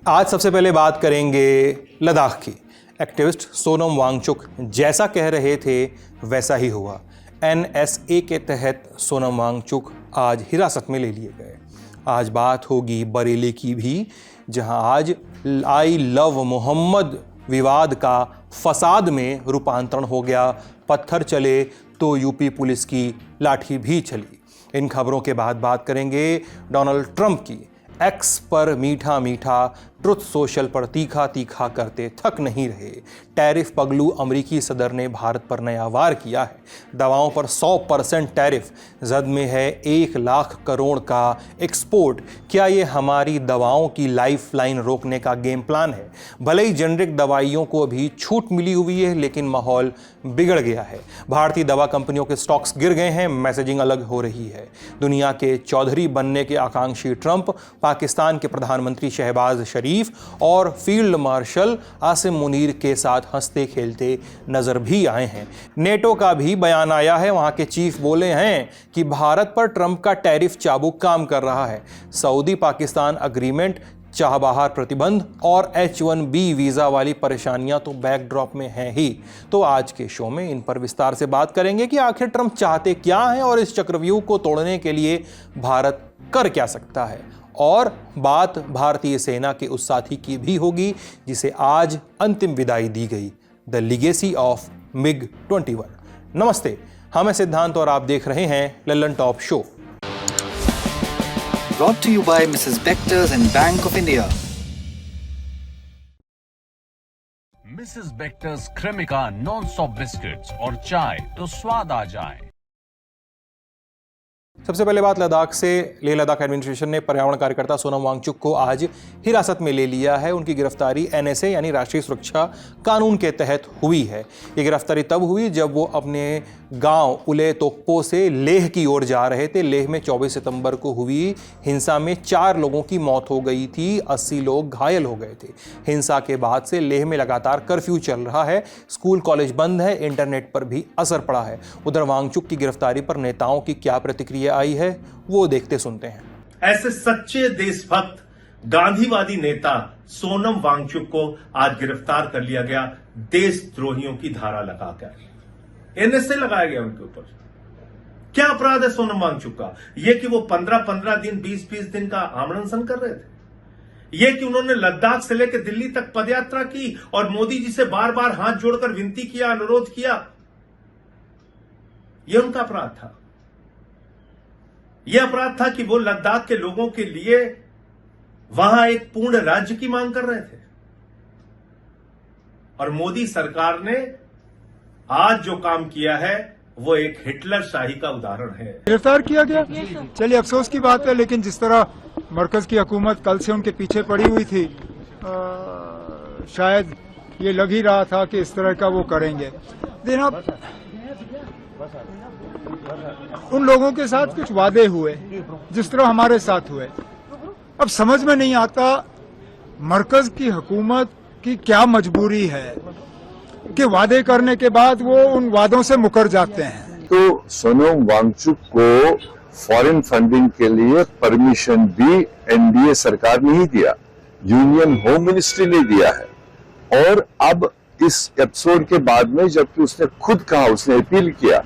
आज सबसे पहले बात करेंगे लद्दाख की। एक्टिविस्ट सोनम वांगचुक जैसा कह रहे थे वैसा ही हुआ। NSA के तहत सोनम वांगचुक आज हिरासत में ले लिए गए। आज बात होगी बरेली की भी, जहां आज आई लव मोहम्मद विवाद का फसाद में रूपांतरण हो गया। पत्थर चले तो यूपी पुलिस की लाठी भी चली। इन खबरों के बाद बात करेंगे डोनाल्ड ट्रंप की। एक्स पर मीठा मीठा, ट्रुथ सोशल पर तीखा तीखा करते थक नहीं रहे। टैरिफ पगलू अमेरिकी सदर ने भारत पर नया वार किया है। दवाओं पर 100% टैरिफ, जद में है 1 लाख करोड़ का एक्सपोर्ट। क्या ये हमारी दवाओं की लाइफलाइन रोकने का गेम प्लान है? भले ही जेनरिक दवाइयों को अभी छूट मिली हुई है, लेकिन माहौल बिगड़ गया है। भारतीय दवा कंपनियों के स्टॉक्स गिर गए हैं, मैसेजिंग अलग हो रही है। दुनिया के चौधरी बनने के आकांक्षी ट्रंप पाकिस्तान के प्रधानमंत्री शहबाज शरीफ और फील्ड मार्शल आसिम मुनीर के साथ हंसते खेलते नजर भी आए हैं। नेटो का भी बयान आया है। वहां के चीफ बोले हैं कि भारत पर ट्रंप का टैरिफ चाबुक काम कर रहा है। सऊदी पाकिस्तान अग्रीमेंट, चाबहार प्रतिबंध और H1B वीजा वाली परेशानियां तो बैकड्रॉप में हैं ही। तो आज के शो में इन पर विस्तार से बात करेंगे कि आखिर ट्रंप चाहते क्या हैं और इस चक्रव्यूह को तोड़ने के लिए भारत कर क्या सकता है। और बात भारतीय सेना के उस साथी की भी होगी जिसे आज अंतिम विदाई दी गई, द लीगेसी ऑफ MiG-21। नमस्ते, हम हैं सिद्धांत और आप देख रहे हैं Lallan top show. Brought to you by Mrs. Bectors and Bank of India. Mrs. Bectors Cremica non-stop biscuits और चाय तो स्वाद आ जाए। सबसे पहले बात लद्दाख से। लेह लद्दाख एडमिनिस्ट्रेशन ने पर्यावरण कार्यकर्ता सोनम वांगचुक को आज हिरासत में ले लिया है। उनकी गिरफ्तारी NSA यानी राष्ट्रीय सुरक्षा कानून के तहत हुई है। ये गिरफ्तारी तब हुई जब वो अपने गांव उले तोकपो से लेह की ओर जा रहे थे। लेह में 24 सितंबर को हुई हिंसा में 4 लोगों की मौत हो गई थी, 80 लोग घायल हो गए थे। हिंसा के बाद से लेह में लगातार कर्फ्यू चल रहा है, स्कूल कॉलेज बंद है, इंटरनेट पर भी असर पड़ा है। उधर वांगचुक की गिरफ्तारी पर नेताओं की क्या प्रतिक्रिया आई है, वो देखते सुनते हैं। ऐसे सच्चे देशभक्त गांधीवादी नेता सोनम वांगचुक को आज गिरफ्तार कर लिया गया, देशद्रोहियों की धारा लगाकर। NSA लगाया गया उनके ऊपर। क्या अपराध है सोनम वांगचुक का? यह कि वो 15-15 दिन, 20-20 दिन का आमरण अनशन कर रहे थे। यह कि उन्होंने लद्दाख से लेकर दिल्ली तक पदयात्रा की और मोदी जी से बार बार हाथ जोड़कर विनती किया, अनुरोध किया। यह उनका अपराध था। यह अपराध था कि वो लद्दाख के लोगों के लिए वहां एक पूर्ण राज्य की मांग कर रहे थे। और मोदी सरकार ने आज जो काम किया है वो एक हिटलर शाही का उदाहरण है। गिरफ्तार किया गया, चलिए अफसोस की बात है, लेकिन जिस तरह मरकज की हुकूमत कल से उनके पीछे पड़ी हुई थी, शायद ये लग ही रहा था कि इस तरह का वो करेंगे। लेकिन अब उन लोगों के साथ कुछ वादे हुए जिस तरह हमारे साथ हुए। अब समझ में नहीं आता मरकज की हुकूमत की क्या मजबूरी है कि वादे करने के बाद वो उन वादों से मुकर जाते हैं। तो सोनम वांगचुक को फॉरेन फंडिंग के लिए परमिशन भी NDA सरकार ने ही दिया, यूनियन होम मिनिस्ट्री ने दिया है। और अब इस एपिसोड के बाद में जबकि उसने खुद कहा, उसने अपील किया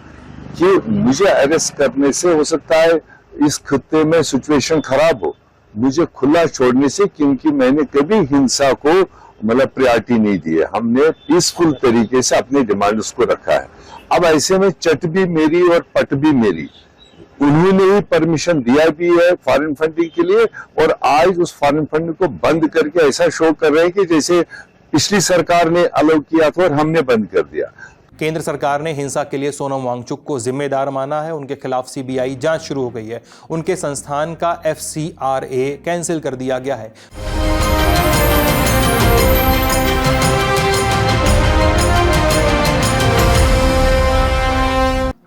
कि मुझे अरेस्ट करने से हो सकता है इस खत्ते में सिचुएशन खराब हो, मुझे खुला छोड़ने से, क्योंकि मैंने कभी हिंसा को मतलब प्रायोरिटी नहीं दी है। हमने पीसफुल तरीके से अपने डिमांड उसको रखा है। अब ऐसे में चट भी मेरी और पट भी मेरी। उन्होंने ही परमिशन दिया भी है फॉरेन फंडिंग के लिए, और आज उस फॉरेन फंडिंग को बंद करके ऐसा शो कर रहे हैं कि जैसे पिछली सरकार ने अलाउ किया था और हमने बंद कर दिया। केंद्र सरकार ने हिंसा के लिए सोनम वांगचुक को जिम्मेदार माना है। उनके खिलाफ CBI जांच शुरू हो गई है। उनके संस्थान का FCRA कैंसिल कर दिया गया है।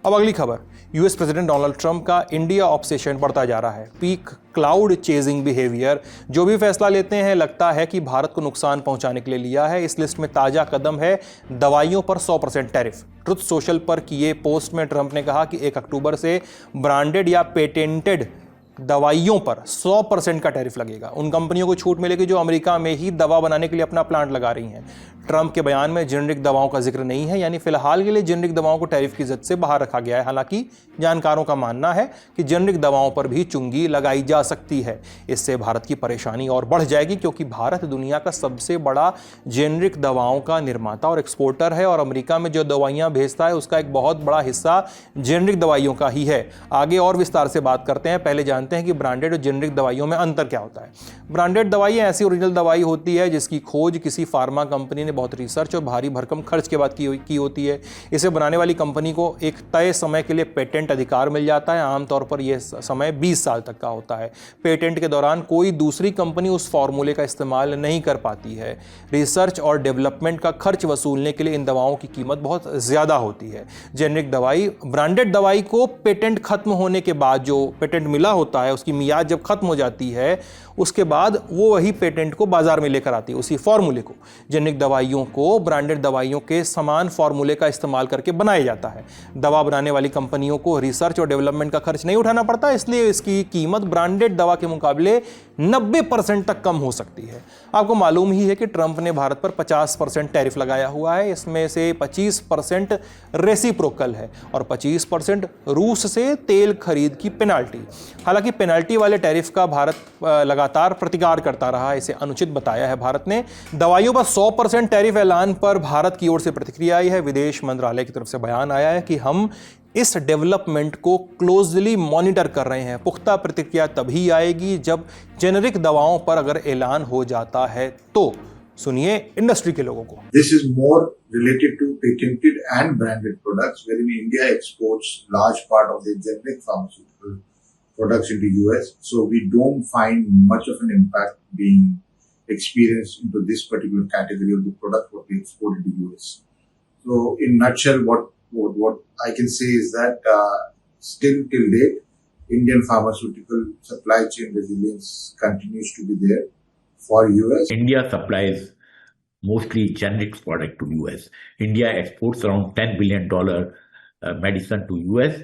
अब अगली खबर। US प्रेसिडेंट डोनाल्ड ट्रंप का इंडिया ऑब्सेशन बढ़ता जा रहा है। पीक क्लाउड चेजिंग बिहेवियर, जो भी फैसला लेते हैं लगता है कि भारत को नुकसान पहुंचाने के लिए लिया है। इस लिस्ट में ताजा कदम है दवाइयों पर 100% टैरिफ। ट्रुथ सोशल पर किए पोस्ट में ट्रंप ने कहा कि 1 अक्टूबर से ब्रांडेड या पेटेंटेड दवाइयों पर 100% का टैरिफ लगेगा। उन कंपनियों को छूट मिलेगी जो अमेरिका में ही दवा बनाने के लिए अपना प्लांट लगा रही हैं। ट्रंप के बयान में जेनेरिक दवाओं का जिक्र नहीं है, यानी फिलहाल के लिए जेनेरिक दवाओं को टैरिफ की जद से बाहर रखा गया है। हालांकि जानकारों का मानना है कि जेनेरिक दवाओं पर भी चुंगी लगाई जा सकती है। इससे भारत की परेशानी और बढ़ जाएगी, क्योंकि भारत दुनिया का सबसे बड़ा जेनेरिक दवाओं का निर्माता और एक्सपोर्टर है और अमेरिका में जो दवाइयां भेजता है उसका एक बहुत बड़ा हिस्सा जेनेरिक दवाइयों का ही है। आगे और विस्तार से बात करते हैं। पहले जानते हैं कि ब्रांडेड और जेनेरिक दवाइयों में अंतर क्या होता है। ब्रांडेड दवाइयां ऐसी ओरिजिनल दवाई होती है जिसकी खोज किसी फार्मा कंपनी ने बहुत रिसर्च और भारी भरकम खर्च के बाद की होती है। इसे बनाने वाली कंपनी को एक तय समय के लिए पेटेंट अधिकार मिल जाता है। आमतौर पर यह समय 20 साल तक का होता है। पेटेंट के दौरान कोई दूसरी कंपनी उस फॉर्मूले का इस्तेमाल नहीं कर पाती है। रिसर्च और डेवलपमेंट का खर्च वसूलने के लिए इन दवाओं की कीमत बहुत ज़्यादा होती है। जेनेरिक दवाई ब्रांडेड दवाई को पेटेंट खत्म होने के बाद, जो पेटेंट मिला होता है उसकी मियाद जब खत्म हो जाती है, उसके बाद वो वही पेटेंट को बाजार में लेकर आती है, उसी फॉर्मूले को। जेनेरिक दवाइयों को ब्रांडेड दवाइयों के समान फॉर्मूले का इस्तेमाल करके बनाया जाता है। दवा बनाने वाली कंपनियों को रिसर्च और डेवलपमेंट का खर्च नहीं उठाना पड़ता, इसलिए इसकी कीमत ब्रांडेड दवा के मुकाबले 90% तक कम हो सकती है। आपको मालूम ही है कि ट्रंप ने भारत पर 50% टैरिफ लगाया हुआ है। इसमें से 25% रेसिप्रोकल है और 25% रूस से तेल खरीद की पेनाल्टी। हालांकि पेनाल्टी वाले टैरिफ का भारत लगातार प्रतिकार करता रहा, इसे अनुचित बताया है भारत ने। दवाइयों पर 100% टैरिफ ऐलान पर भारत की ओर से प्रतिक्रिया आई है। विदेश मंत्रालय की तरफ से बयान आया है कि हम इस डेवलपमेंट को क्लोजली मॉनिटर कर रहे हैं। पुख्ता प्रतिक्रिया तभी आएगी जब जेनेरिक दवाओं पर अगर ऐलान हो जाता है तो। सुनिए इंडस्ट्री के लोगों को। This is more related to patented and branded products, wherein India exports large part of the generic pharmaceutical products into US. So we don't find much of an impact being experienced into this particular category of the product what we export into US. So in nutshell, what I can say is that still till date, Indian pharmaceutical supply chain resilience continues to be there for US. India supplies mostly generic product to US. India exports around $10 billion medicine to US.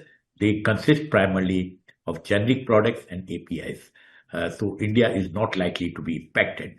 They consist primarily of generic products and APIs. So India is not likely to be impacted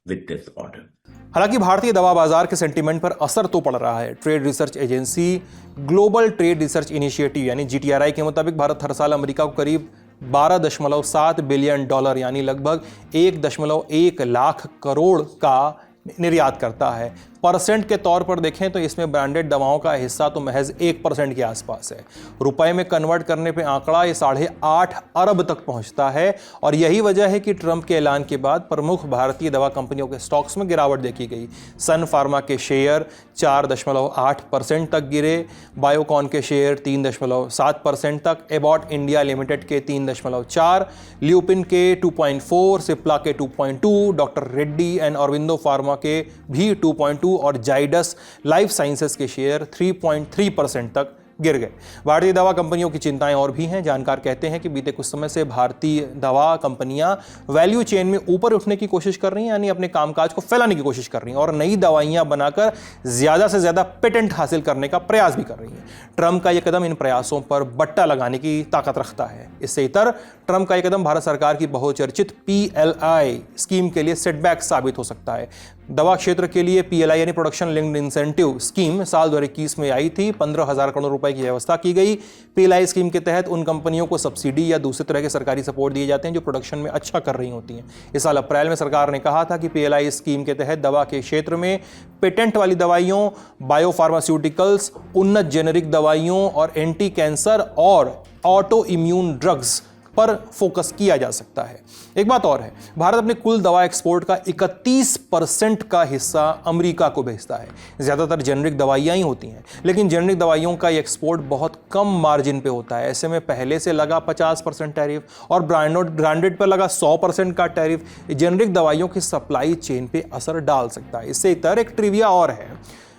with this order. हालांकि भारतीय दवा बाजार के sentiment पर असर तो पड़ रहा है। Trade research agency global trade research initiative यानी GTRI के मुताबिक भारत हर साल अमेरिका को करीब $12.7 बिलियन यानी लगभग 1.1 लाख करोड़ का निर्यात करता है। परसेंट के तौर पर देखें तो इसमें ब्रांडेड दवाओं का हिस्सा तो महज 1% के आसपास है। रुपए में कन्वर्ट करने पे आंकड़ा ये 8.5 अरब तक पहुंचता है और यही वजह है कि ट्रंप के ऐलान के बाद प्रमुख भारतीय दवा कंपनियों के स्टॉक्स में गिरावट देखी गई। सन फार्मा के शेयर 4.8% तक गिरे, बायोकॉन के शेयर 3.7% तक, एबॉट इंडिया लिमिटेड के 3.4, ल्यूपिन के 2.4, सिप्ला के 2.2, doctor Reddy and Aurobindo pharma के भी 2.2 और जाइडस लाइफ साइंसेस के शेयर 3.3% तक गिर गए। भारतीय दवा कंपनियों की चिंताएं और भी हैं। जानकार कहते हैं कि बीते कुछ समय से भारतीय दवा कंपनियां वैल्यू चेन में ऊपर उठने की कोशिश कर रही हैं, यानी अपने कामकाज को फैलाने की कोशिश कर रही हैं और नई दवाइयां बनाकर ज्यादा से ज्यादा पेटेंट हासिल करने का प्रयास भी कर रही हैं। ट्रंप का यह कदम इन प्रयासों पर बट्टा लगाने की ताकत रखता है। इससे इतर ट्रंप का यह कदम भारत सरकार की बहुचर्चित PLI स्कीम के लिए सेटबैक साबित हो सकता है। दवा क्षेत्र के लिए PLI यानी प्रोडक्शन लिंक्ड इंसेंटिव स्कीम साल 2021 में आई थी। 15,000 करोड़ रुपए की व्यवस्था की गई। PLI स्कीम के तहत उन कंपनियों को सब्सिडी या दूसरे तरह के सरकारी सपोर्ट दिए जाते हैं जो प्रोडक्शन में अच्छा कर रही होती हैं। इस साल अप्रैल में सरकार ने कहा था कि PLI स्कीम के तहत दवा के क्षेत्र में पेटेंट वाली दवाइयों, बायोफार्मास्यूटिकल्स, उन्नत जेनेरिक दवाइयों और एंटी कैंसर और ऑटो इम्यून ड्रग्स पर फोकस किया जा सकता है। एक बात और है, भारत अपने कुल दवा एक्सपोर्ट का 31% का हिस्सा अमेरिका को भेजता है। ज़्यादातर जेनेरिक दवाइयाँ ही होती हैं, लेकिन जेनेरिक दवाइयों का एक्सपोर्ट बहुत कम मार्जिन पे होता है। ऐसे में पहले से लगा 50% टैरिफ और ब्रांडेड पर लगा 100% का टैरिफ जेनेरिक दवाइयों की सप्लाई चेन पे असर डाल सकता है। इससे इतर एक ट्रिविया और है,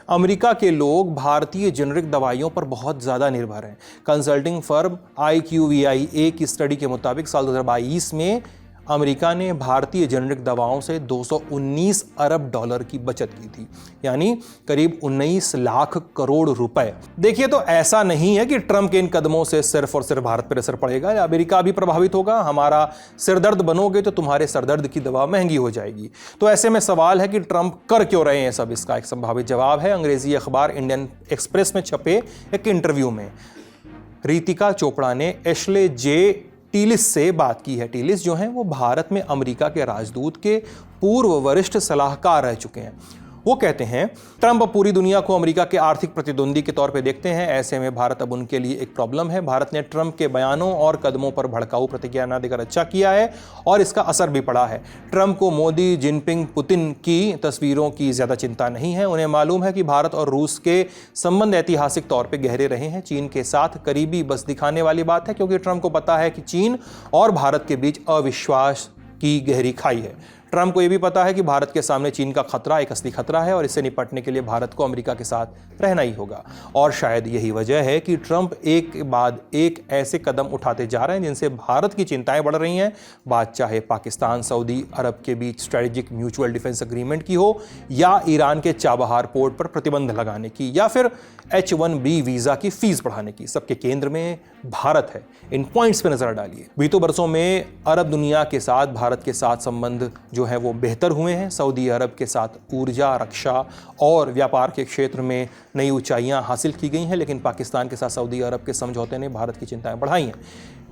अमेरिका के लोग भारतीय जेनेरिक दवाइयों पर बहुत ज़्यादा निर्भर हैं। कंसल्टिंग फर्म IQVIA की स्टडी के मुताबिक साल 2022 में अमेरिका ने भारतीय जेनेरिक दवाओं से 219 अरब डॉलर की बचत की थी, यानी करीब 19 लाख करोड़ रुपए। देखिए, तो ऐसा नहीं है कि ट्रंप के इन कदमों से सिर्फ और सिर्फ भारत पर असर पड़ेगा या अमेरिका भी प्रभावित होगा। हमारा सिरदर्द बनोगे तो तुम्हारे सिरदर्द की दवा महंगी हो जाएगी। तो ऐसे में सवाल है कि ट्रंप कर क्यों रहे हैं सब। इसका एक संभावित जवाब है अंग्रेजी अखबार इंडियन एक्सप्रेस में छपे एक इंटरव्यू में। रितिका चोपड़ा ने एशले जे टिलिस से बात की है। टिलिस जो हैं वो भारत में अमेरिका के राजदूत के पूर्व वरिष्ठ सलाहकार रह चुके हैं। वो कहते हैं ट्रंप पूरी दुनिया को अमेरिका के आर्थिक प्रतिद्वंदी के तौर पे देखते हैं। ऐसे में भारत अब उनके लिए एक प्रॉब्लम है। भारत ने ट्रंप के बयानों और कदमों पर भड़काऊ प्रतिक्रिया न देकर अच्छा किया है और इसका असर भी पड़ा है। ट्रंप को मोदी, जिनपिंग, पुतिन की तस्वीरों की ज़्यादा चिंता नहीं है। उन्हें मालूम है कि भारत और रूस के संबंध ऐतिहासिक तौर पर गहरे रहे हैं। चीन के साथ करीबी बस दिखाने वाली बात है, क्योंकि ट्रंप को पता है कि चीन और भारत के बीच अविश्वास की गहरी खाई है। ट्रंप को यह भी पता है कि भारत के सामने चीन का खतरा एक असली खतरा है और इससे निपटने के लिए भारत को अमेरिका के साथ रहना ही होगा। और शायद यही वजह है कि ट्रंप एक के बाद एक ऐसे कदम उठाते जा रहे हैं जिनसे भारत की चिंताएं बढ़ रही हैं। बात चाहे पाकिस्तान सऊदी अरब के बीच स्ट्रेटेजिक म्यूचुअल डिफेंस एग्रीमेंट की हो, या ईरान के चाबहार पोर्ट पर प्रतिबंध लगाने की, या फिर H-1B वीज़ा की फीस बढ़ाने की। सबके केंद्र में भारत है। इन पॉइंट्स पे नजर डालिए। बीते बरसों में अरब दुनिया के साथ भारत के साथ संबंध जो है वो बेहतर हुए हैं। सऊदी अरब के साथ ऊर्जा, रक्षा और व्यापार के क्षेत्र में नई ऊंचाइयां हासिल की गई हैं, लेकिन पाकिस्तान के साथ सऊदी अरब के समझौते ने भारत की चिंताएं बढ़ाई हैं।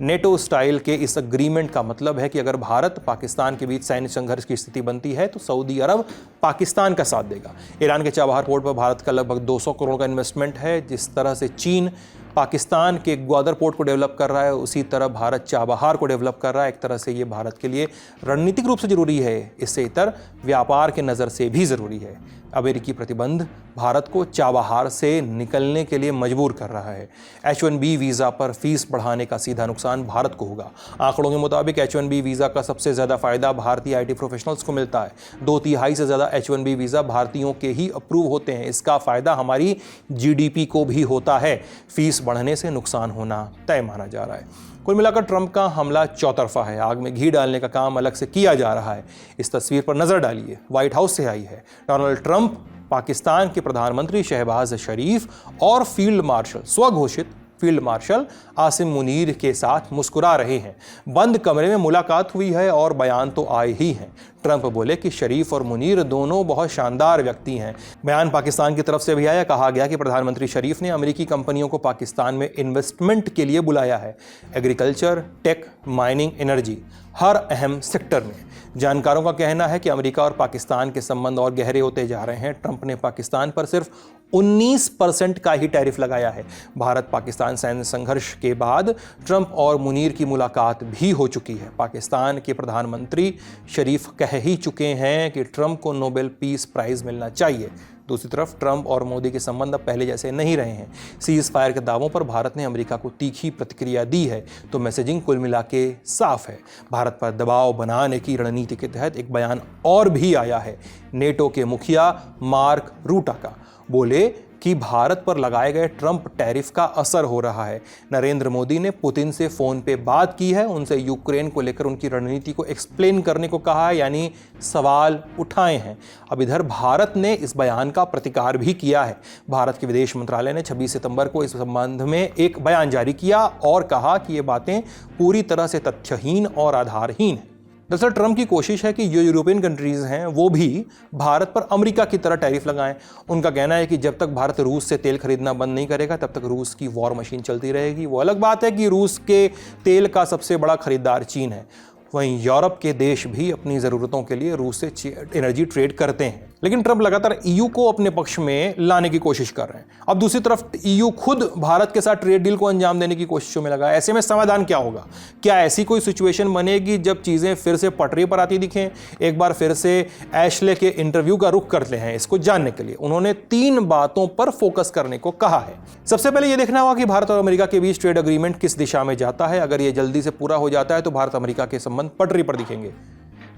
नेटो स्टाइल के इस एग्रीमेंट का मतलब है कि अगर भारत पाकिस्तान के बीच सैन्य संघर्ष की स्थिति बनती है तो सऊदी अरब पाकिस्तान का साथ देगा। ईरान के चाबहार पोर्ट पर भारत का लगभग 200 करोड़ का इन्वेस्टमेंट है। जिस तरह से चीन पाकिस्तान के ग्वादर पोर्ट को डेवलप कर रहा है, उसी तरह भारत चाबहार को डेवलप कर रहा है। एक तरह से ये भारत के लिए रणनीतिक रूप से जरूरी है, इससे इतर व्यापार के नज़र से भी ज़रूरी है। अमेरिकी प्रतिबंध भारत को चाबहार से निकलने के लिए मजबूर कर रहा है। H-1B वीज़ा पर फीस बढ़ाने का सीधा नुकसान भारत को होगा। आंकड़ों के मुताबिक H-1B वीज़ा का सबसे ज़्यादा फ़ायदा भारतीय IT प्रोफेशनल्स को मिलता है। 2/3 से ज़्यादा H-1B वीज़ा भारतीयों के ही अप्रूव होते हैं। इसका फ़ायदा हमारी GDP को भी होता है। फीस बढ़ने से नुकसान होना तय माना जा रहा है। कुल मिलाकर ट्रंप का हमला चौतरफा है। आग में घी डालने का काम अलग से किया जा रहा है। इस तस्वीर पर नजर डालिए, व्हाइट हाउस से आई है। डोनाल्ड ट्रंप पाकिस्तान के प्रधानमंत्री शहबाज शरीफ और फील्ड मार्शल, स्वघोषित फील्ड मार्शल आसिम मुनीर के साथ मुस्कुरा रहे हैं। बंद कमरे में मुलाकात हुई है और बयान तो आए ही हैं। ट्रंप बोले कि शरीफ और मुनीर दोनों बहुत शानदार व्यक्ति हैं। बयान पाकिस्तान की तरफ से भी आया। कहा गया कि प्रधानमंत्री शरीफ ने अमेरिकी कंपनियों को पाकिस्तान में इन्वेस्टमेंट के लिए बुलाया है। एग्रीकल्चर, टेक, माइनिंग, एनर्जी, हर अहम सेक्टर में। जानकारों का कहना है कि अमेरिका और पाकिस्तान के संबंध और गहरे होते जा रहे हैं। ट्रंप ने पाकिस्तान पर सिर्फ 19% का ही टैरिफ लगाया है। भारत पाकिस्तान सैन्य संघर्ष के बाद ट्रंप और मुनीर की मुलाकात भी हो चुकी है। पाकिस्तान के प्रधानमंत्री शरीफ कह ही चुके हैं कि ट्रंप को नोबेल पीस प्राइज मिलना चाहिए। दूसरी तरफ ट्रंप और मोदी के संबंध अब पहले जैसे नहीं रहे हैं। सीज फायर के दावों पर भारत ने अमेरिका को तीखी प्रतिक्रिया दी है, तो मैसेजिंग कुल मिला के साफ है। भारत पर दबाव बनाने की रणनीति के तहत एक बयान और भी आया है नेटो के मुखिया मार्क रूटा का। बोले कि भारत पर लगाए गए ट्रंप टैरिफ का असर हो रहा है। नरेंद्र मोदी ने पुतिन से फ़ोन पे बात की है, उनसे यूक्रेन को लेकर उनकी रणनीति को एक्सप्लेन करने को कहा है, यानी सवाल उठाए हैं। अब इधर भारत ने इस बयान का प्रतिकार भी किया है। भारत के विदेश मंत्रालय ने 26 सितंबर को इस संबंध में एक बयान जारी किया और कहा कि ये बातें पूरी तरह से तथ्यहीन और आधारहीन हैं। दरअसल ट्रंप की कोशिश है कि जो यूरोपियन कंट्रीज़ हैं वो भी भारत पर अमेरिका की तरह टैरिफ लगाएं। उनका कहना है कि जब तक भारत रूस से तेल खरीदना बंद नहीं करेगा तब तक रूस की वॉर मशीन चलती रहेगी। वो अलग बात है कि रूस के तेल का सबसे बड़ा खरीदार चीन है। वहीं यूरोप के देश भी अपनी ज़रूरतों के लिए रूस से एनर्जी ट्रेड करते हैं। लेकिन ट्रंप लगातार ईयू को अपने पक्ष में लाने की कोशिश कर रहे हैं। अब दूसरी तरफ ईयू खुद भारत के साथ ट्रेड डील को अंजाम देने की कोशिशों में लगा है। ऐसे में समाधान क्या होगा? क्या ऐसी कोई सिचुएशन बनेगी जब चीज़ें फिर से पटरी पर आती दिखें? एक बार फिर से एशले के इंटरव्यू का रुख करते हैं इसको जानने के लिए। उन्होंने 3 बातों पर फोकस करने को कहा है। सबसे पहले यह देखना होगा कि भारत और अमेरिका के बीच ट्रेड एग्रीमेंट किस दिशा में जाता है। अगर ये जल्दी से पूरा हो जाता है तो भारत अमेरिका के संबंध पटरी पर दिखेंगे।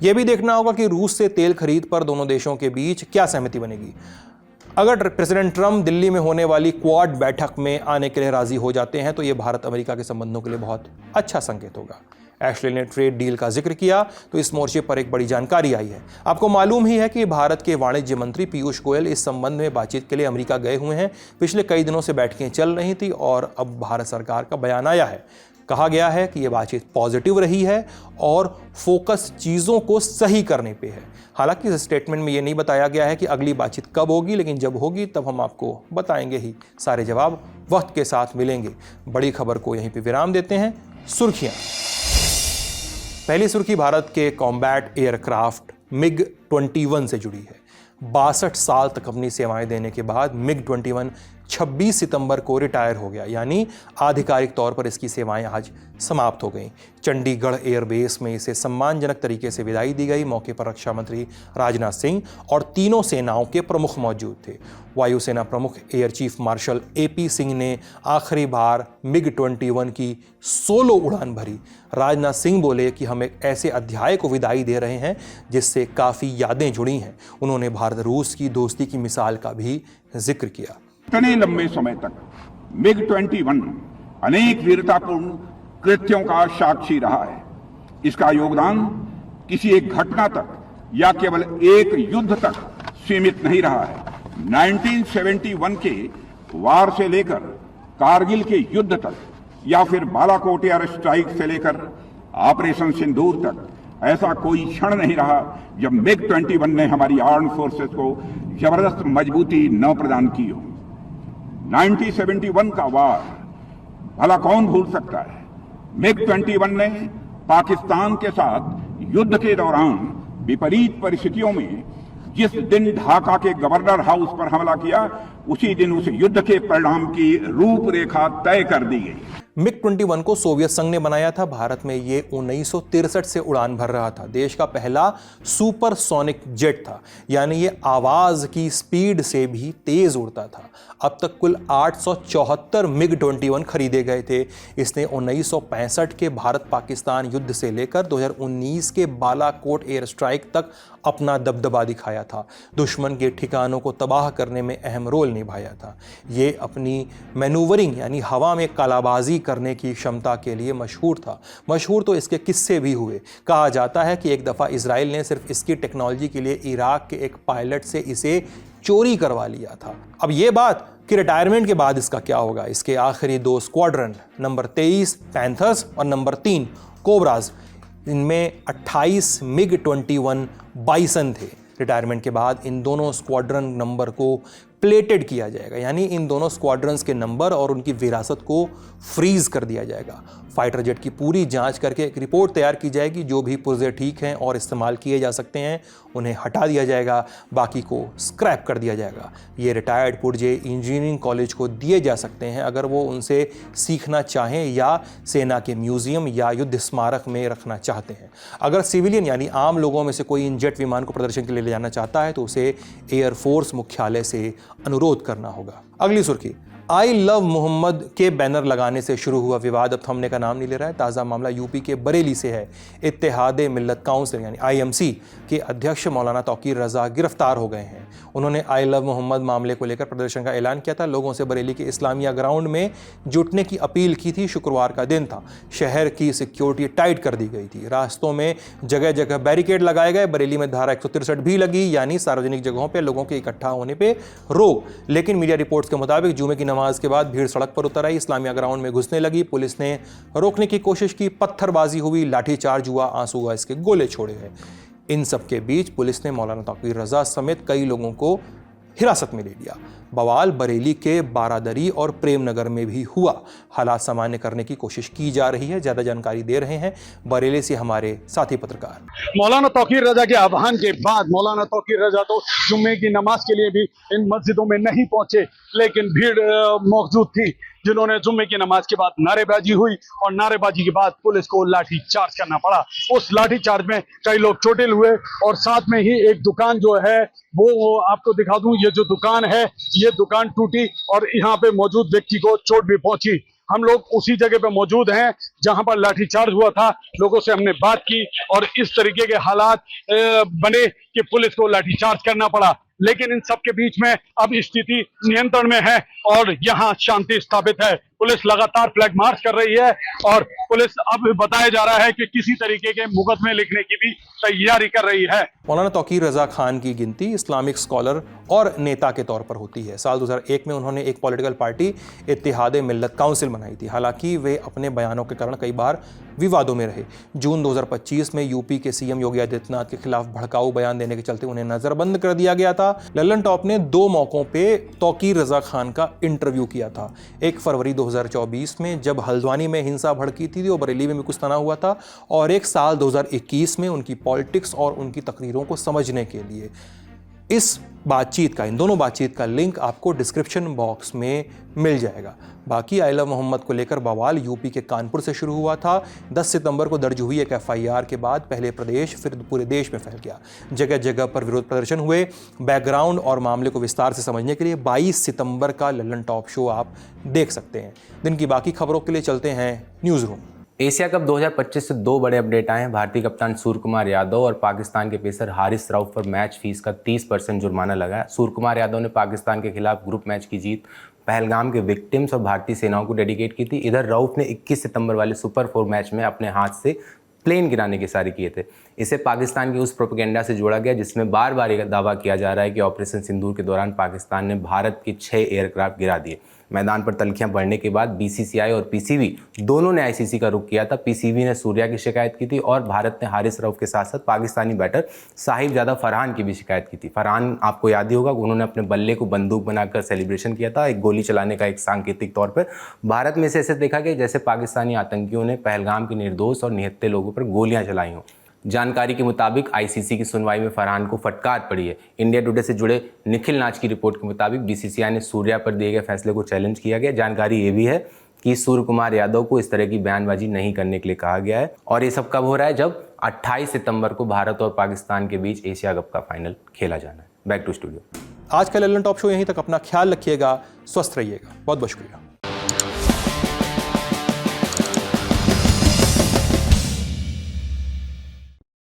यह भी देखना होगा कि रूस से तेल खरीद पर दोनों देशों के बीच क्या सहमति बनेगी। अगर प्रेसिडेंट ट्रंप दिल्ली में होने वाली क्वाड बैठक में आने के लिए राजी हो जाते हैं तो यह भारत अमेरिका के संबंधों के लिए बहुत अच्छा संकेत होगा। एशले ने ट्रेड डील का जिक्र किया तो इस मोर्चे पर एक बड़ी जानकारी आई है। आपको मालूम ही है कि भारत के वाणिज्य मंत्री पीयूष गोयल इस संबंध में बातचीत के लिए अमेरिका गए हुए हैं। पिछले कई दिनों से बैठकें चल रही थी और अब भारत सरकार का बयान आया है। कहा गया है कि यह बातचीत पॉजिटिव रही है और फोकस चीज़ों को सही करने पे है। हालांकि इस स्टेटमेंट में यह नहीं बताया गया है कि अगली बातचीत कब होगी, लेकिन जब होगी तब हम आपको बताएंगे ही। सारे जवाब वक्त के साथ मिलेंगे। बड़ी खबर को यहीं पे विराम देते हैं। सुर्खियां। पहली सुर्खी भारत के कॉम्बैट एयरक्राफ्ट MiG-21 से जुड़ी है। 62 साल तक अपनी सेवाएं देने के बाद MiG-21 26 सितंबर को रिटायर हो गया, यानी आधिकारिक तौर पर इसकी सेवाएं आज समाप्त हो गईं। चंडीगढ़ एयरबेस में इसे सम्मानजनक तरीके से विदाई दी गई। मौके पर रक्षा मंत्री राजनाथ सिंह और तीनों सेनाओं के प्रमुख मौजूद थे। वायुसेना प्रमुख air chief marshal AP Singh ने आखिरी बार MiG-21 की सोलो उड़ान भरी। राजनाथ सिंह बोले कि हम एक ऐसे अध्याय को विदाई दे रहे हैं जिससे काफ़ी यादें जुड़ी हैं। उन्होंने भारत रूस की दोस्ती की मिसाल का भी जिक्र किया। इतने लंबे समय तक MiG-21 अनेक वीरतापूर्ण कृत्यों का साक्षी रहा है। इसका योगदान किसी एक घटना तक या केवल एक युद्ध तक सीमित नहीं रहा है। 1971 के वार से लेकर कारगिल के युद्ध तक या फिर बालाकोट एयर स्ट्राइक से लेकर ऑपरेशन सिंदूर तक ऐसा कोई क्षण नहीं रहा जब MiG-21 ने हमारी आर्म फोर्सेस को जबरदस्त मजबूती न प्रदान की हो। 1971 का वार भला कौन भूल सकता है। MiG-21 ने पाकिस्तान के साथ युद्ध के दौरान विपरीत परिस्थितियों में जिस दिन ढाका के गवर्नर हाउस पर हमला किया, उसी दिन उस युद्ध के परिणाम की रूपरेखा तय कर दी गई। MiG-21 को सोवियत संघ ने बनाया था। भारत में ये 1963 से उड़ान भर रहा था। देश का पहला सुपरसोनिक जेट था, यानी ये आवाज की स्पीड से भी तेज उड़ता था। अब तक कुल 874 MiG-21 खरीदे गए थे। इसने 1965 के भारत पाकिस्तान युद्ध से लेकर 2019 के बालाकोट एयर स्ट्राइक तक अपना दबदबा दिखाया था। दुश्मन के ठिकानों को तबाह करने में अहम रोल निभाया था। ये अपनी मैनूवरिंग यानी हवा में कालाबाजी करने की क्षमता के लिए मशहूर था। मशहूर तो इसके किस्से भी हुए। कहा जाता है कि एक दफ़ा इजराइल ने सिर्फ इसकी टेक्नोलॉजी के लिए इराक के एक पायलट से इसे चोरी करवा लिया था। अब ये बात कि रिटायरमेंट के बाद इसका क्या होगा। इसके आखिरी 2 स्क्वाड्रन नंबर 23 पैंथर्स और नंबर 3 कोबराज, इनमें 28 MiG-21 बाइसन थे। रिटायरमेंट के बाद इन दोनों स्क्वाड्रन नंबर को प्लेटेड किया जाएगा, यानी इन दोनों स्क्वाड्रंस के नंबर और उनकी विरासत को फ्रीज कर दिया जाएगा। फाइटर जेट की पूरी जांच करके एक रिपोर्ट तैयार की जाएगी। जो भी पुर्जे ठीक हैं और इस्तेमाल किए जा सकते हैं उन्हें हटा दिया जाएगा, बाकी को स्क्रैप कर दिया जाएगा। ये रिटायर्ड पुर्जे इंजीनियरिंग कॉलेज को दिए जा सकते हैं अगर वो उनसे सीखना चाहें या सेना के म्यूजियम या युद्ध स्मारक में रखना चाहते हैं। अगर सिविलियन यानी आम लोगों में से कोई इन जेट विमान को प्रदर्शन के लिए ले जाना चाहता है तो उसे एयरफोर्स मुख्यालय से अनुरोध करना होगा। अगली सुर्खी, आई लव मोहम्मद के बैनर लगाने से शुरू हुआ विवाद अब थमने का नाम नहीं ले रहा है। ताज़ा मामला यूपी के बरेली से है। इत्तेहाद मिल्लत काउंसिल यानी IMC के अध्यक्ष मौलाना तौकीर रजा गिरफ्तार हो गए हैं। उन्होंने आई लव मोहम्मद मामले को लेकर प्रदर्शन का ऐलान किया था। लोगों से बरेली के इस्लामिया ग्राउंड में जुटने की अपील की थी। शुक्रवार का दिन था। शहर की सिक्योरिटी टाइट कर दी गई थी। रास्तों में जगह जगह बैरिकेड लगाए गए। बरेली में धारा 163 भी लगी, यानी सार्वजनिक जगहों पर लोगों के इकट्ठा होने पर रोक। लेकिन मीडिया रिपोर्ट्स के मुताबिक जुमे की नमाज के बाद भीड़ सड़क पर उतर आई, इस्लामिया ग्राउंड में घुसने लगी। पुलिस ने रोकने की कोशिश की, पत्थरबाजी हुई, लाठीचार्ज हुआ, आंसू गैस के गोले छोड़े गए। इन सब के बीच पुलिस ने मौलाना तौकीर रजा समेत कई लोगों को हिरासत में ले लिया। बवाल बरेली के बारादरी और प्रेमनगर में भी हुआ। हालात सामान्य करने की कोशिश की जा रही है। ज्यादा जानकारी दे रहे हैं बरेली से हमारे साथी पत्रकार। मौलाना तौकीर रजा के आह्वान के बाद मौलाना तौकीर रजा तो जुम्मे की नमाज के लिए भी इन मस्जिदों में नहीं पहुंचे, लेकिन भीड़ मौजूद थी जिन्होंने जुम्मे की नमाज के बाद नारेबाजी हुई और नारेबाजी के बाद पुलिस को लाठी चार्ज करना पड़ा। उस लाठी चार्ज में कई लोग चोटिल हुए और साथ में ही एक दुकान जो है वो आपको दिखा दूं, ये जो दुकान है ये दुकान टूटी और यहाँ पे मौजूद व्यक्ति को चोट भी पहुंची। हम लोग उसी जगह पे मौजूद हैं जहां पर लाठीचार्ज हुआ था। लोगों से हमने बात की और इस तरीके के हालात बने कि पुलिस को लाठीचार्ज करना पड़ा, लेकिन इन सब के बीच में अब स्थिति नियंत्रण में है और यहाँ शांति स्थापित है। पुलिस लगातार फ्लैग मार्च कर रही है और पुलिस अब बताया जा रहा है कि किसी तरीके के मुकदमे लिखने की भी तैयारी कर रही है। मौलाना तौकीर रजा खान की गिनती इस्लामिक स्कॉलर और नेता के तौर पर होती है। साल 2001 में उन्होंने एक पॉलिटिकल पार्टी इत्तेहादे मिल्लत काउंसिल बनाई थी। हालांकि वे अपने बयानों के कारण कई बार विवादों में रहे। जून 2025 में यूपी के सीएम योगी आदित्यनाथ के खिलाफ भड़काऊ बयान देने के चलते उन्हें नजरबंद कर दिया गया था। लल्लन टॉप ने 2 मौकों पे तौकीर रजा खान का इंटरव्यू किया था। 1 फरवरी 2024 में जब हल्द्वानी में हिंसा भड़की थी और बरेली में भी कुछ तना हुआ था, और एक साल 2021 में उनकी पॉलिटिक्स और उनकी तकरीरों को समझने के लिए। इस बातचीत का, इन दोनों बातचीत का लिंक आपको डिस्क्रिप्शन बॉक्स में मिल जाएगा। बाकी आई लव मोहम्मद को लेकर बवाल यूपी के कानपुर से शुरू हुआ था। 10 सितंबर को दर्ज हुई एक FIR के बाद पहले प्रदेश फिर पूरे देश में फैल गया। जगह जगह पर विरोध प्रदर्शन हुए। बैकग्राउंड और मामले को विस्तार से समझने के लिए 22 सितंबर का लल्लन टॉप शो आप देख सकते हैं। दिन की बाकी खबरों के लिए चलते हैं न्यूज़ रूम। एशिया कप 2025 से 2 बड़े अपडेट आए हैं। भारतीय कप्तान सूर्य कुमार यादव और पाकिस्तान के पेसर हारिस रऊफ पर मैच फीस का 30% जुर्माना लगा है। सूर्य कुमार यादव ने पाकिस्तान के खिलाफ ग्रुप मैच की जीत पहलगाम के विक्टिम्स और भारतीय सेनाओं को डेडिकेट की थी। इधर रऊफ ने 21 सितंबर वाले सुपर 4 मैच में अपने हाथ से प्लेन गिराने के इशारे किए थे। इसे पाकिस्तान की उस प्रोपेगेंडा से जोड़ा गया जिसमें बार बार यह दावा किया जा रहा है कि ऑपरेशन सिंदूर के दौरान पाकिस्तान ने भारत के 6 एयरक्राफ्ट गिरा दिए। मैदान पर तल्खियां बढ़ने के बाद BCCI और PCB दोनों ने ICC का रुख किया था। PCB ने सूर्या की शिकायत की थी और भारत ने हारिस रऊफ के साथ साथ पाकिस्तानी बैटर साहिबजादा फरहान की भी शिकायत की थी। फरहान, आपको याद ही होगा, उन्होंने अपने बल्ले को बंदूक बनाकर सेलिब्रेशन किया था, एक गोली चलाने का एक सांकेतिक तौर पर। भारत में से ऐसे देखा गया जैसे पाकिस्तानी आतंकियों ने पहलगाम के निर्दोष और निहत्थे लोगों पर गोलियां चलाई हों। जानकारी के मुताबिक ICC की सुनवाई में फरहान को फटकार पड़ी है। इंडिया टुडे से जुड़े निखिल नाच की रिपोर्ट के मुताबिक BCCI ने सूर्या पर दिए गए फैसले को चैलेंज किया गया। जानकारी ये भी है कि सूर्य कुमार यादव को इस तरह की बयानबाजी नहीं करने के लिए कहा गया है। और ये सब कब हो रहा है? जब 28 सितंबर को भारत और पाकिस्तान के बीच एशिया कप का फाइनल खेला जाना है। Back to studio. आज का लल्लन टॉप शो यहीं तक। अपना ख्याल रखिएगा, स्वस्थ रहिएगा। बहुत बहुत शुक्रिया।